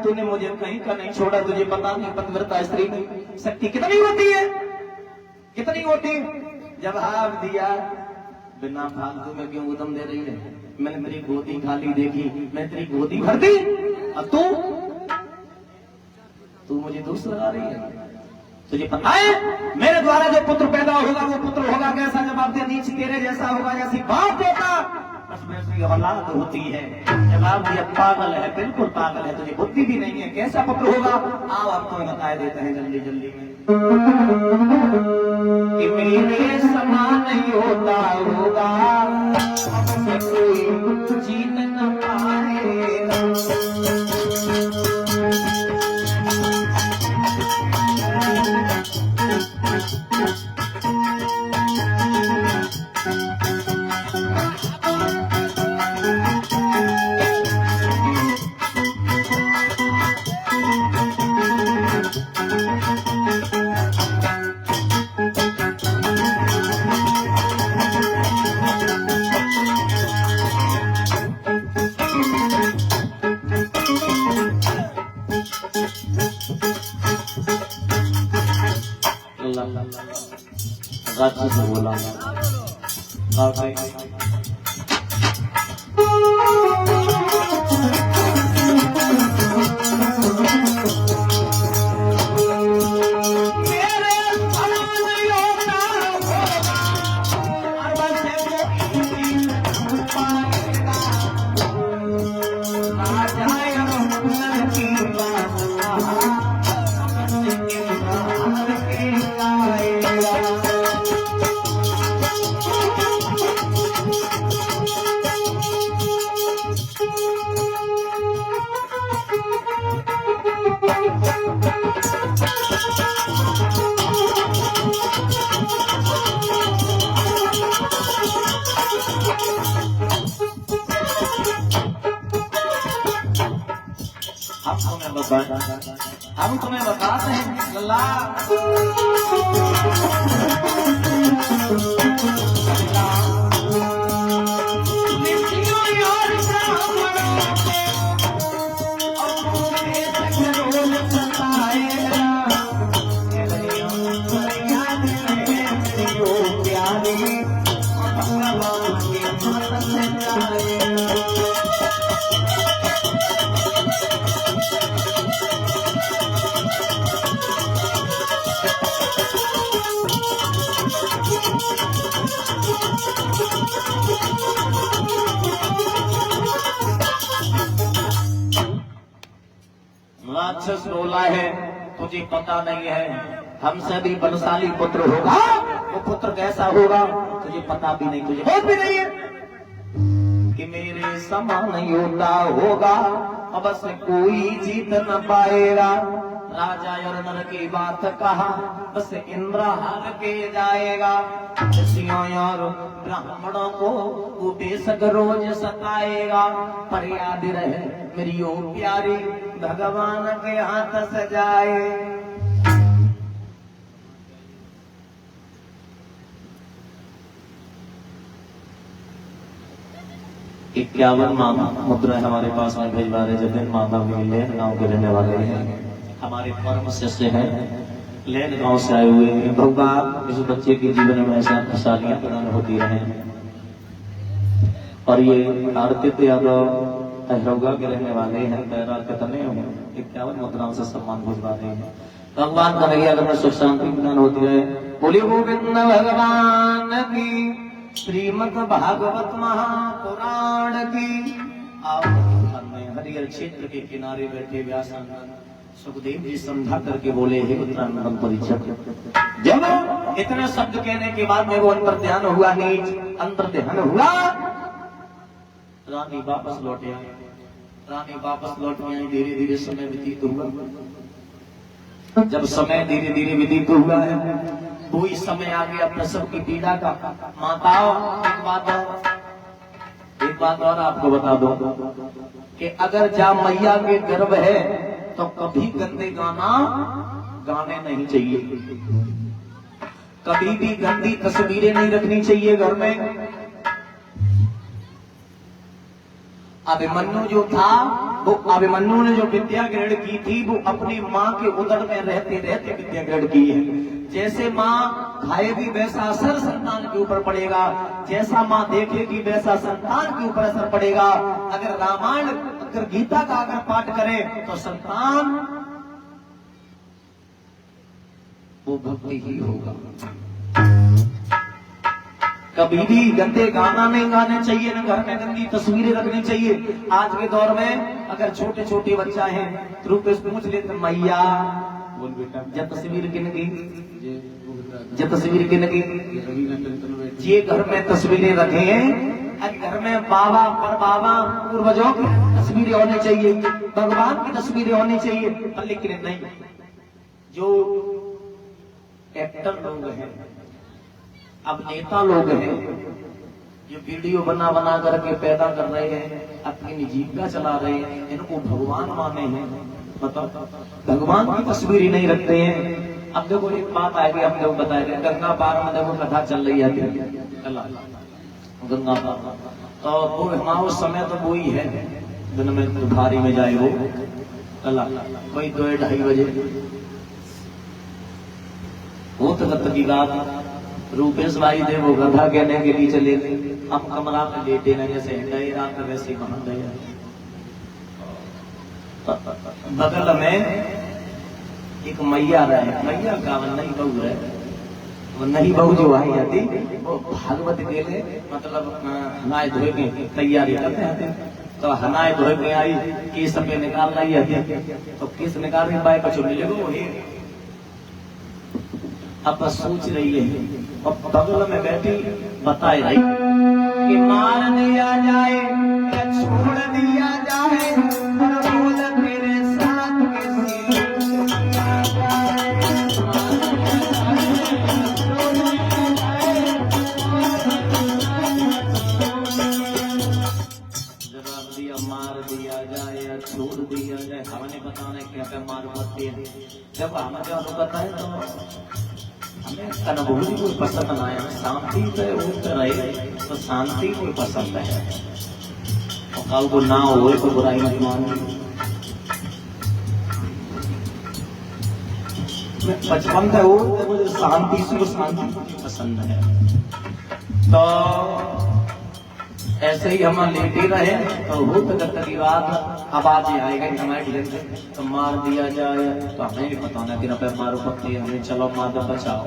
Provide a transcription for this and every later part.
तूने मुझे कहीं का नहीं छोड़ा, तुझे पता नहीं पतिव्रता स्त्री की शक्ति कितनी होती है, कितनी होती है। जवाब दिया, बिना फालतू में क्यों उदम दे रही है, मैंने तेरी गोदी खाली देखी, मैं तेरी गोदी भर दी, अब तू मुझे दोष लगा रही है। तुझे पता है मेरे द्वारा जो पुत्र पैदा होगा वो पुत्र होगा कैसा, जवाब दिया नीच तेरे जैसा होगा, जैसी बाप देता बस वैसी औलाद होती है। जवाब दिया पागल है, बिल्कुल पागल है, तुझे बुद्धि भी नहीं है, कैसा पुत्र होगा। आओ आप तो बता देते हैं जल्दी जल्दी में कि मेरे समान नहीं होता होगा, अब कोई जीत न पाएगा। राक्षस ने बोला हम तुम्हें बताते हैं लल्ला, राक्षस रोला है, तुझे पता नहीं है हमसे भी बलशाली पुत्र होगा, वो पुत्र कैसा होगा तुझे पता भी नहीं, तुझे होश भी नहीं है कि मेरे समान योद्धा होगा, अब से कोई जीत न पाएगा। राजा और नर की बात कहा, बस इंद्र हार के जाएगा। ऋषियों और ब्राह्मणों को वो बेशक रोज सताएगा, पर याद रहे मेरी ओ प्यारी भगवान के हाथ सजाए। 51 मुद्रा हमारे पास में भिजवा रहे जतिन माता मिले गाँव के रहने वाले हैं, हमारे परम शिष्य हैं, लेन गांव से आए हुए हैं। भगवान इस बच्चे के जीवन में ऐसा खुशहालियां प्रदान होती रहे। और ये आरतित यादव अहरोगा के रहने वाले हैं, बैराग के तने 51 मुद्राओं से सम्मान भिजवा रहे हैं। भगवान का नैया में सुख शांति प्रदान होती है। बोलिए गोविंद भगवान की, श्रीमद् भागवत महापुराण की। आप हरिहर क्षेत्र के किनारे बैठे व्यासनंदन सुखदेव जी समझा करके बोले, हे उत्तरानंदन परीक्षक। जब इतने शब्द कहने के बाद में वो अंतर ध्यान हुआ, नीच अंतर ध्यान हुआ, रानी वापस लौटे आई। रानी वापस लौट आई, धीरे धीरे समय व्यतीत हुआ। जब समय धीरे धीरे व्यतीत हुआ है, वही समय आ गया प्रसव की पीड़ा का। माताओं एक बात और आपको बता दो कि अगर जा मैया के गर्भ है तो कभी गंदे गाना गाने नहीं चाहिए, कभी भी गंदी तस्वीरें नहीं रखनी चाहिए घर में। अभिमन्यु जो था वो अभिमन्यु ने जो विद्या ग्रहण की थी वो अपनी माँ के उदर में रहते रहते विद्या ग्रहण की है। जैसे माँ खाएगी वैसा असर संतान के ऊपर पड़ेगा, जैसा माँ देखेगी वैसा संतान के ऊपर असर पड़ेगा। अगर रामायण अगर गीता का अगर पाठ करें तो संतान वो भक्ति ही होगा। कभी भी गंदे गाना नहीं गाने चाहिए, न घर में गंदी तस्वीरें रखनी चाहिए। आज के दौर में अगर छोटे छोटे बच्चा है रूप पूछ लेते मैया बोल बेटा जब तस्वीर किनकी जब तस्वीर किनकी ये घर में तस्वीरें रखे हैं। घर में बाबा पर बाबा पूर्वजों की तस्वीरें होनी चाहिए, भगवान की तस्वीरें होनी चाहिए। पर लेकिन नहीं, जो एक्टर लोग हैं अब नेता लोग हैं जो वीडियो बना बना करके पैदा कर रहे हैं, अपनी जीविका चला रहे हैं, इनको भगवान माने हैं। मतलब भगवान की तस्वीर ही नहीं रखते हैं। अब देखो एक बात आएगी, आप लोग बताएंगे गंगा पार में देखो कथा चल रही है गंगा पार, तो वो हमारा उस समय तो वो ही है दिन में भारी में जाए वो वही 2-2:30 बजे वो तक की बात। रूपेश भाई थे वो गधा कहने के लिए चले गए, हम कमरा में लेटे ना जैसे गए रात में वैसे मान गए। बगल में एक मैया रहे, मैया का नहीं बहू रहे, वो नहीं बहू जो आई जाती वो भागवत के लिए मतलब हनाए धोए के तैयारी करते हैं। तो हनाए धोए के आई केस पे निकाल रही है, तो केस निकाल रही बाय कचो मिलेगा वही। अब बस सोच रही है और बगल में बैठी बताए रही कि मार दिया जाए या छोड़ दिया जाए और बोल तेरे साथ जवाब दिया मार दिया जाए या छोड़ दिया जाए। हमने बताना क्या मार पड़ती है। जब हमें जब बताए तो हमें अनुभूति कोई पसंद ना है, शांति पे रहे तो शांति कोई पसंद है। और कल को ना हो तो बुराई मत मानो। बचपन से वो मुझे शांति से शांति पसंद है। तो ऐसे ही हम लेटे रहे तो हो तक बात आवाज आएगा हमारे तो मार दिया जाए तो हमें भी बताना कि पे मारो पत्नी हमें चलो मार दो बचाओ,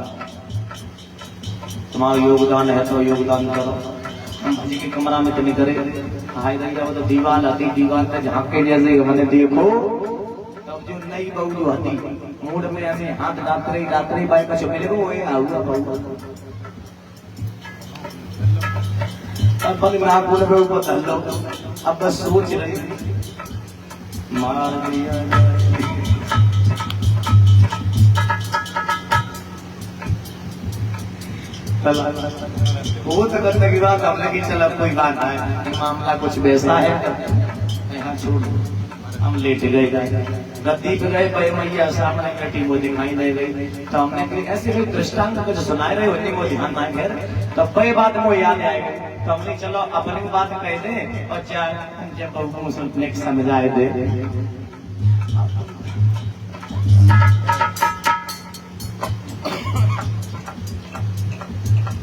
तुम्हारा योगदान है तो योगदान करो। हम भाजी के कमरा में तो नहीं करे हाय जाओ तो दीवार आती दीवार पे झांके जैसे मैंने देखो तब जो नई बहू जो आती मूड में ऐसे हाथ डालते रही बाइक का मिले वो आऊगा बहू अब बोले को चल लो। अब बस सोच रही मार दिया वो तो करने की बात हमने की चल अब कोई बात है मामला कुछ वैसा है यहाँ छोड़ हम लेट गए गद्दी पे गए भाई मैया सामने बैठी वो दिखाई दे गई तो हमने ऐसे कोई दृष्टांत कुछ सुनाए रहे होते वो ध्यान ना खैर तब कई बात वो याद आएगी तो हमने चलो अपनी बात कह दे और जब बहू को नेक्स्ट समझाए दे।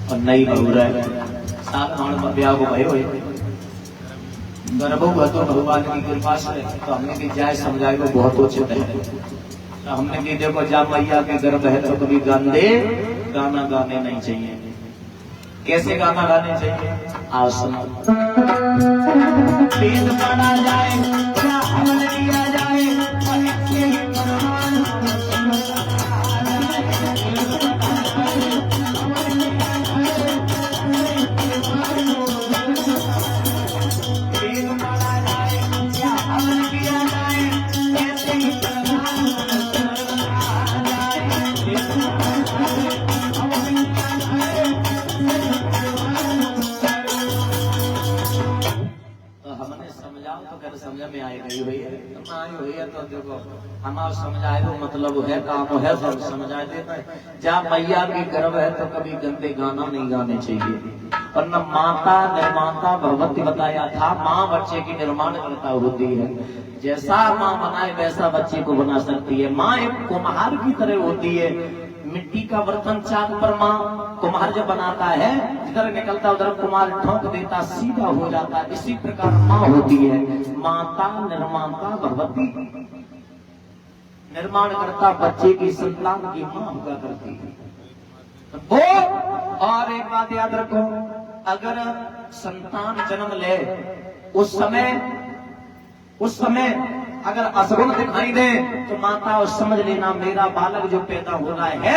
और नहीं बहू रहे साथ हम ब्याह को भयो गर्भो तो भगवान की कृपा से तो हमने की जाए समझाए वो बहुत उचित है। तो हमने की देखो जा मैया के गर्भ है तो कभी गाना गाने नहीं चाहिए। कैसे गाना गाने चाहिए आओ सुनो। वेद पढ़ा जाए क्या हवन किया जाए और इसके ही फरमान समझ में आई गई हुई है, तो आई हुई है तो देखो हमारा समझाए दो मतलब है काम है सब समझाए देता है। जहाँ मैया की गर्भ है तो कभी गंदे गाना नहीं गाने चाहिए। और न माता निर्माता भगवती बताया था, माँ बच्चे की निर्माण करता होती है। जैसा माँ बनाए वैसा बच्चे को बना सकती है। माँ एक कुम्हार की तरह होती है। मिट्टी का बर्तन चाक पर माँ कुम्हार जब बनाता है, जिधर निकलता उधर कुम्हार ठोक देता, सीधा हो जाता है। इसी प्रकार माँ होती है, माता निर्माता भगवती निर्माण करता बच्चे की संतान की माँ हुआ करती है। वो और एक बात याद रखो, अगर संतान जन्म ले उस समय अगर असगुण दिखाई दे तो माता उस समझ लेना मेरा बालक जो पैदा हो रहा है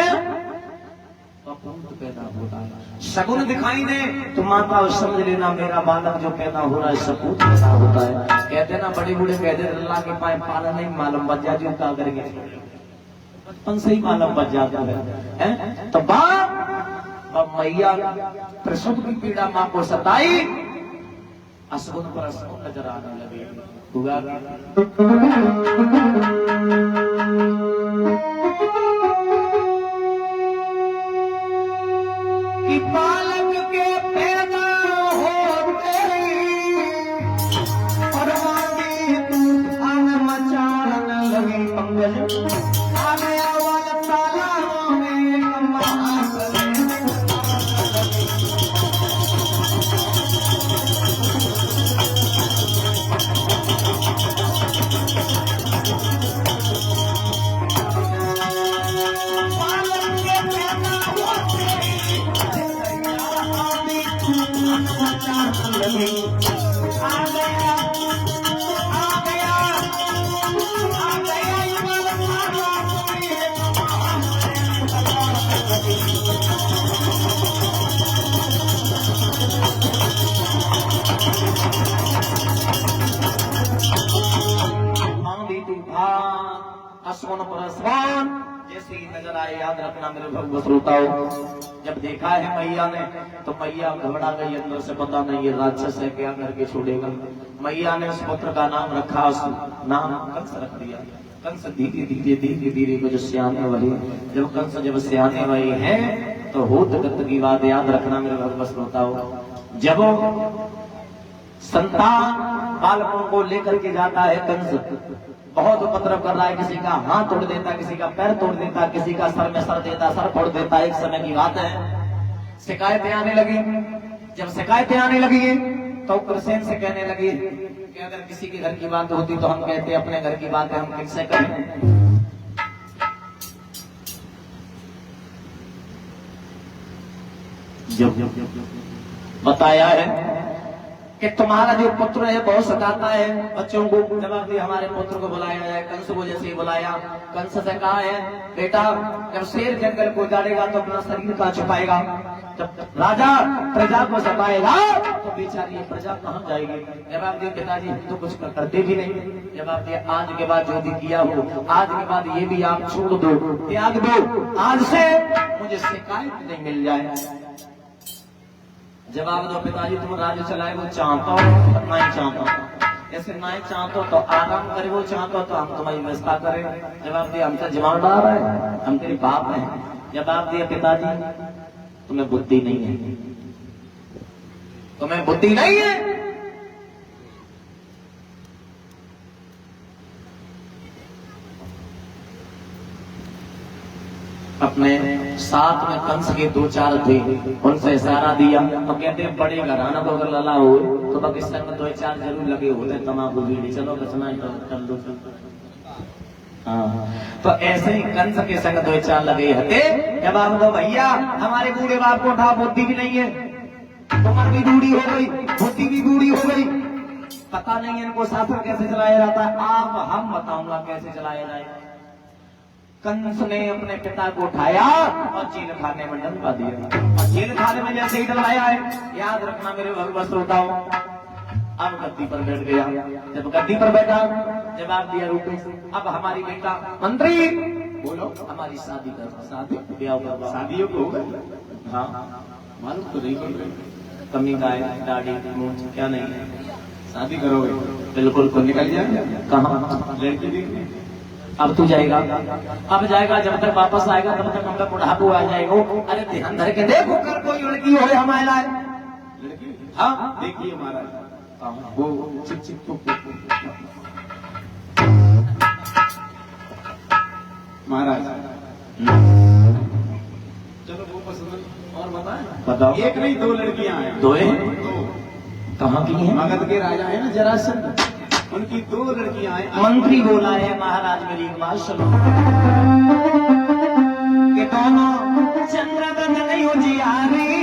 अपूर्ण पैदा हो रहा है। सगुण दिखाई दे तो माता उस समझ लेना मेरा बालक जो पैदा हो रहा है सपूत पैदा होता है। कहते ना बड़े बूढ़े कहते अल्लाह के पाए पाला नहीं मालूम बच जा जो का करेंगे, बचपन से ही मालूम बच जाता है। तो बाप मैया प्रसव की पीड़ा माँ को सताई, असगुण पर असगुण नजर आने लगे। हुआ कि बालक के पैदा होते परवानी तूफान मचाने लगी। पंकज आ गया वाला तालाबों में जैसे ही नजर आए, याद रखना मेरे भक्त श्रोताओ, जब देखा है मैया ने तो मैया घबरा गई, अंदर से पता नहीं ये राक्षस है क्या करके छोड़ेगा। मैया ने उस पुत्र का नाम रखा, उस नाम कंस रख दिया। कंस धीरे धीरे धीरे धीरे को जो सियाने वाली, जब कंस जब सियाने वाली है तो होत गत की बात याद रखना मेरे भक्त श्रोताओ। जब संतान बालकों को लेकर के जाता है कंस, बहुत उपद्रव कर रहा है, किसी का हाथ तोड़ देता, किसी का पैर तोड़ देता, किसी का सर में सर देता, सर फोड़ देता। एक समय की बात है, शिकायतें आने लगी। जब शिकायतें आने लगी तो कृष्ण से कहने लगी कि अगर किसी के घर की बात होती तो हम कहते अपने घर की बात है हम किससे करें। जब बताया है कि तुम्हारा जो पुत्र है बहुत सताता है बच्चों को, जवाब दिया हमारे पुत्र को बुलाया जाए। कंस को जैसे ही बुलाया, कंस से कहा है बेटा जब शेर जंगल को उजाड़ेगा तो अपना शरीर कहाँ छुपाएगा, जब राजा प्रजा को सताएगा तो बेचारी ये प्रजा कहाँ जाएगी। जवाब दिया पिताजी तो कुछ करते भी नहीं। जवाब दिया आज के बाद जो भी किया हो, आज के बाद ये भी आप छोड़ दो, त्याग दो, आज से मुझे शिकायत नहीं मिल जाए। जवाब दो पिताजी तुम राज्य चलाए वो चाहता हो नहीं चाहता, ऐसे नहीं चाहते तो आराम करे, वो चाहता तो हम तुम्हारी व्यवस्था करें। जवाब दिया हमसे जमानदार है, हम तेरे बाप हैं। जवाब दिया पिताजी तुम्हें बुद्धि नहीं है, तुम्हें बुद्धि नहीं है। अपने साथ में कंस के 2-4 थे, उनसे इशारा दिया तो कहते हैं बड़े घराना को अगर लला हो तो पाकिस्तान में 2-4 जरूर लगे होते तमाकू बीड़ी, चलो बचना कर दो। हाँ तो ऐसे ही कंस के संग 2-4 लगे हते। जवाब दो भैया हमारे बूढ़े बाप को उठा, बुद्धि भी नहीं है, उम्र भी बूढ़ी हो गई, बुद्धि भी बूढ़ी हो गई, पता नहीं इनको शासन कैसे चलाया जाता है। आप हम बताऊंगा कैसे चलाया जाए। कंस ने अपने पिता को उठाया और जेल खाने में डलवा दिया। और जेल खाने में जैसे ही डलवाया है, याद रखना मेरे भगवत श्रोताओ, अब गद्दी पर बैठ गया। जब गद्दी पर बैठा जवाब दिया रूपे अब हमारी बेटा मंत्री बोलो हमारी शादी कर, शादी ब्याह कर, शादियों को होगा। हाँ मालूम तो नहीं, कमी का है दाढ़ी मूंछ क्या नहीं है, शादी करोगे? बिल्कुल। तो निकल जाए कहाँ? लड़की देखने। अब तू जाएगा, अब जाएगा, जब तक वापस आएगा तब तक हमका बुढ़ापू आ जाएगा। अरे ध्यान धर के देखो कर कोई लड़की हो हमारे लाए। लड़की? हाँ देखिए महाराज, वो चिक चिक पुक महाराज। चलो वो पसंद और बताएं। बताओ। एक नहीं दो लड़कियां हैं। दो हैं? दो। कहाँ की हैं? मगध के राजा है ना जरासंध, उनकी दो लड़कियां हैं। मंत्री बोला है महाराज मेरी एक बात सुनो कि दोनों चंद्रगत नहीं हो जी आ रही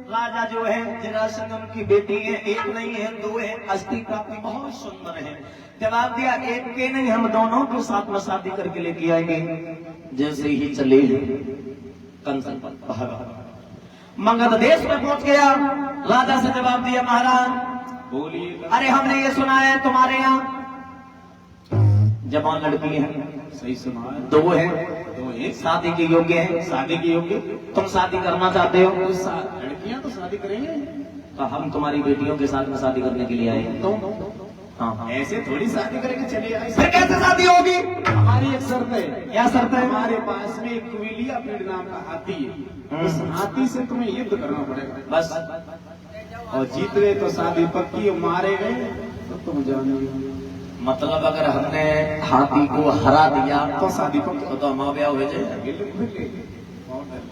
राजा जो है जरासंध उनकी बेटी है, एक नहीं है दो है, अस्थि प्राप्ति बहुत सुंदर है। जवाब दिया एक के नहीं, हम दोनों को साथ में शादी करके लेके आएंगे। जैसे ही चले कंसन भागा, मगध देश में पहुंच गया। राजा से जवाब दिया महाराज बोलिए। अरे हमने ये सुना है तुम्हारे यहाँ जवान लड़की है। सही सुना है। दो है, दो एक शादी के योग्य है। शादी के योग्य। तुम शादी करना चाहते हो? लड़कियां तो शादी करेंगे, तो हम तुम्हारी बेटियों के साथ में शादी करने के लिए आए। तो हाँ हाँ। ऐसे थोड़ी शादी करेंगे, चलिए आए। फिर कैसे शादी होगी? हमारी एक शर्त है। क्या शर्त है? हमारे पास में एक क्विलिया पीड़ नाम का हाथी है, उस हाथी से तुम्हें युद्ध करना पड़ेगा बस। और जीत गए तो शादी पक्की, और मारे गए तो तुम जानो। मतलब अगर हमने हाथी को हरा दिया तो शादी पक्की। तो हम ब्याह हो जाए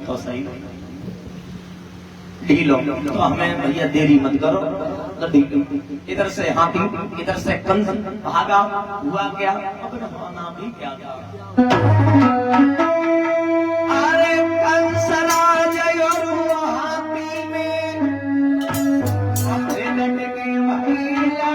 तो सही ढीलो। तो हमें भैया देरी मत करो। तो इधर से हाथी इधर से कंस भागा। हुआ क्या? अपना होना भी क्या था। अरे कंस राज हाथी में अपने लटके महिला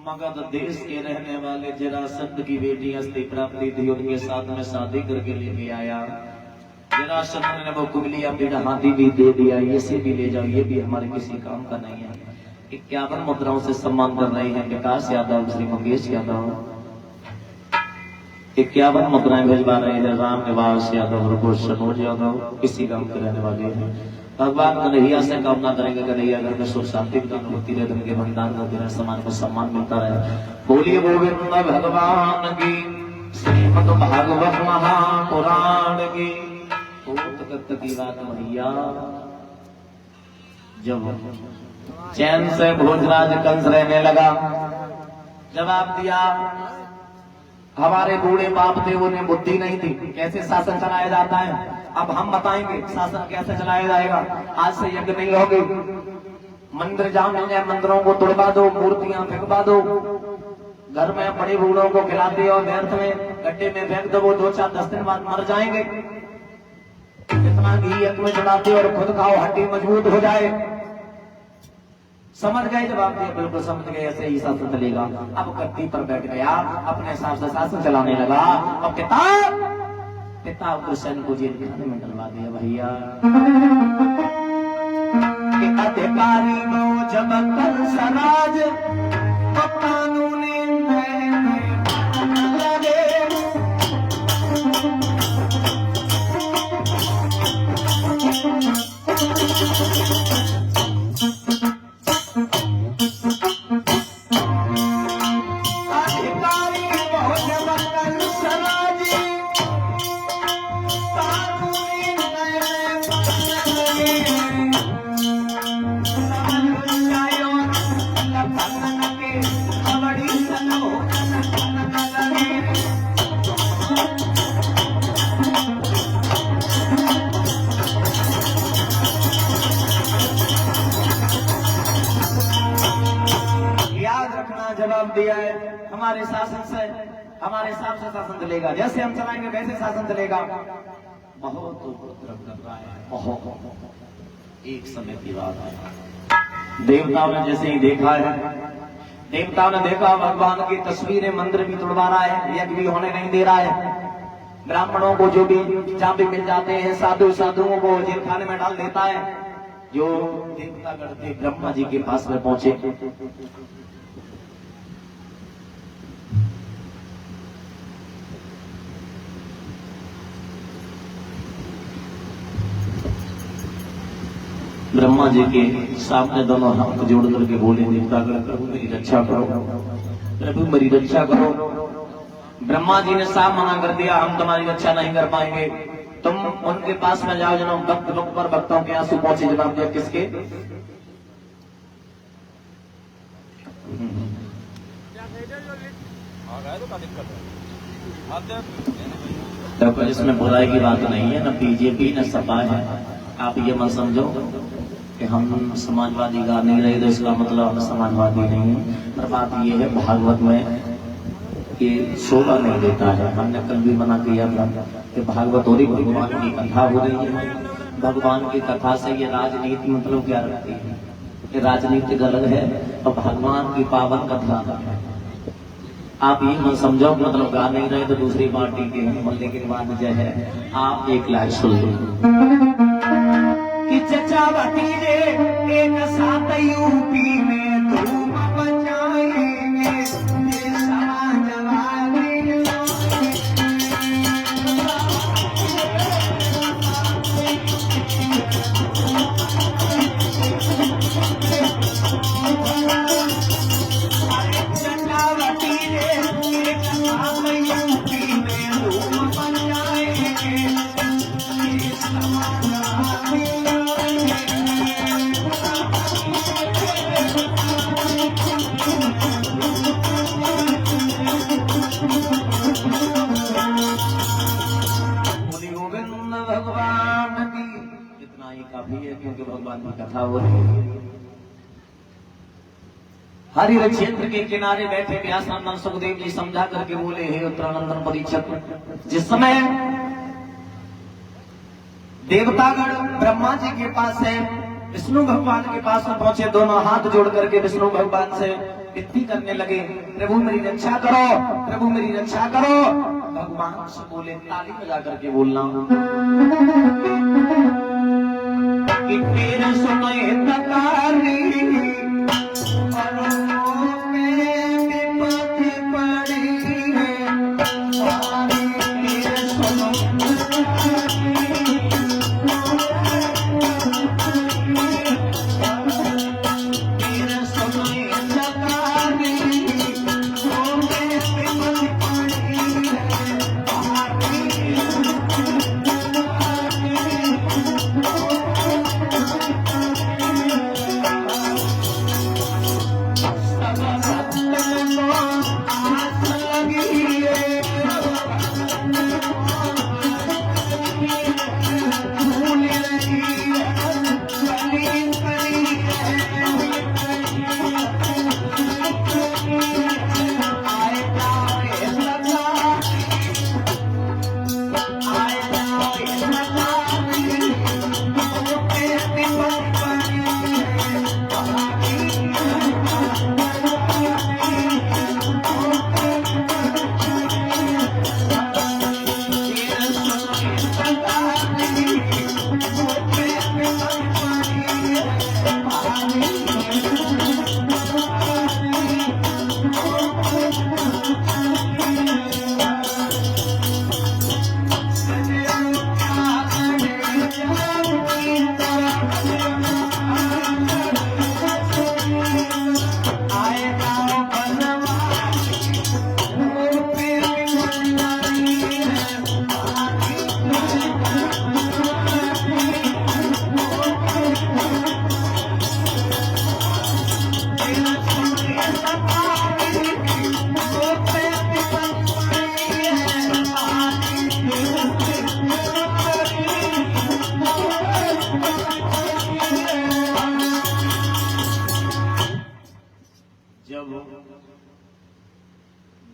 मगध देश के रहने वाले जरासंध की बेटी अस्थि प्राप्ति थी, उनके साथ में शादी करके लेके आया। जरासंध ने वो कुबलिया पीड़ा हाथी भी दे दिया, ये से भी ले जाओ, ये भी हमारे किसी काम का नहीं है। 51 मुद्राओं से सम्मान कर रहे हैं विकास यादव, श्री मुकेश यादव। 51 मुद्राएं भिजवा रहे हैं राम निवास यादव और सनोज यादव, इसी गांव के रहने वाले हैं। भगवान कन्हैया से कामना करेंगे कन्हैया घर में सुख शांति प्रदान होती रहे, धन के भंडार होते रहे, समाज को सम्मान मिलता रहे। बोलिए गोविंद भगवान की, श्रीमद् भागवत महापुराण की। की बात भैया, जब चैन से भोजराज कंस रहने लगा, जवाब दिया हमारे बूढ़े बाप थे, उन्हें बुद्धि नहीं थी कैसे शासन चलाया जाता है। अब हम बताएंगे शासन कैसे चलाया जाएगा। आज से यज्ञ नहीं होगी, मंदिर जहां मिल जाए मंदिरों को तोड़वा दो, मूर्तियां फेंकवा दो, घर में बड़े बूढ़ों को खिलाते और व्यर्थ में गड्ढे में फेंक दो, वो 2-4-10 दिन बाद मर जाएंगे। इतना घी यज्ञ में चढ़ाते और खुद खाओ, हड्डी मजबूत हो जाए। समझ गए जवाब दिया, बिल्कुल समझ गए, ऐसे ही शासन चलेगा। अब गद्दी पर बैठ गया, अपने हिसाब से शासन चलाने लगा। अब पिता उग्रसेन को जेल खाने में डलवा दिया भैया। अधिकारी वो जब कंस राज, तो कानूनी लगे। जवाब दिया है हमारे शासन से, हमारे हिसाब से शासन चलेगा, जैसे हम चलाएंगे वैसे शासन चलेगा। बहुत उपद्रव कर रहा है, बहुत। एक समय की बात है, देवताओं ने जैसे ही देखा है, देवताओं ने देखा भगवान की तस्वीरें, मंदिर भी तोड़वा रहा है, यज्ञ भी होने नहीं दे रहा है। ब्राह्मणों को जो भी जहां भी मिल जाते हैं, साधुओं को जेल खाने में डाल देता है। जो देवतागण थे ब्रह्मा जी के पास में पहुंचे। ब्रह्मा जी के सामने दोनों हाथ जोड़ करके बोले, देवतागण प्रभु मेरी रक्षा करो, प्रभु मेरी रक्षा करो। ब्रह्मा जी ने साफ मना कर दिया, हम तुम्हारी रक्षा नहीं कर पाएंगे, तुम उनके पास में जाओ जनो भक्त लोग पर भक्तों के आंसू पहुंचे। जवाब दिया किसके? देखो इसमें बुराई की बात नहीं है, न बीजेपी न सपा है। आप ये मत समझो कि हम समाजवादी गा नहीं रहे तो इसका मतलब हम समाजवादी नहीं है। पर बात ये है भागवत में कि शोभा नहीं देता है। हमने कल भी मना किया था कि भागवत हो रही, भगवान की कथा हो रही है, भगवान की कथा से ये राजनीति मतलब क्या रखती है? ये राजनीतिक अलग है और भगवान की पावन कथा है। आप ये मत समझो मतलब गा नहीं रहे तो दूसरी पार्टी के हैं, लेकिन बात जो है आप एक लाइन सुन लो कि चचा भतीजे एक साथ यूपी में धूम मचाएंगे, ये समाजवादी चचा भतीजे एक साथ यूपी में धूम मचाएंगे, ये समाजवादी भगवान की। इतना ही काफी है क्योंकि भगवान की कथा हो रही है। हरिहर क्षेत्र के किनारे बैठे व्यासानंद सुखदेव जी समझा करके बोले, हे उत्तरानंदन परीक्षक, जिस समय देवतागण ब्रह्मा जी के पास है, विष्णु भगवान के पास में पहुंचे, दोनों हाथ जोड़ करके विष्णु भगवान से विनती करने लगे, प्रभु मेरी रक्षा करो, प्रभु मेरी रक्षा करो। भगवान से बोले, ताली बजा करके बोलना कि तेरे सुने तकारी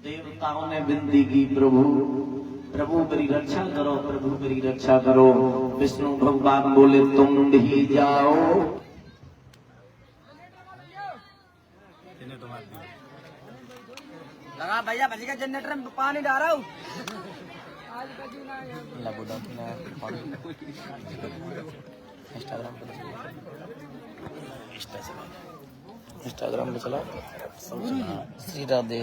देवताओं ने विनती की, प्रभु प्रभु मेरी रक्षा करो, प्रभु मेरी रक्षा करो। विष्णु भगवान बोले, तुम भी जाओ। लगा भैया भजी का जनरेटर में पानी डाल रहा हूँ। इंस्टाग्राम पे चला श्री राधे।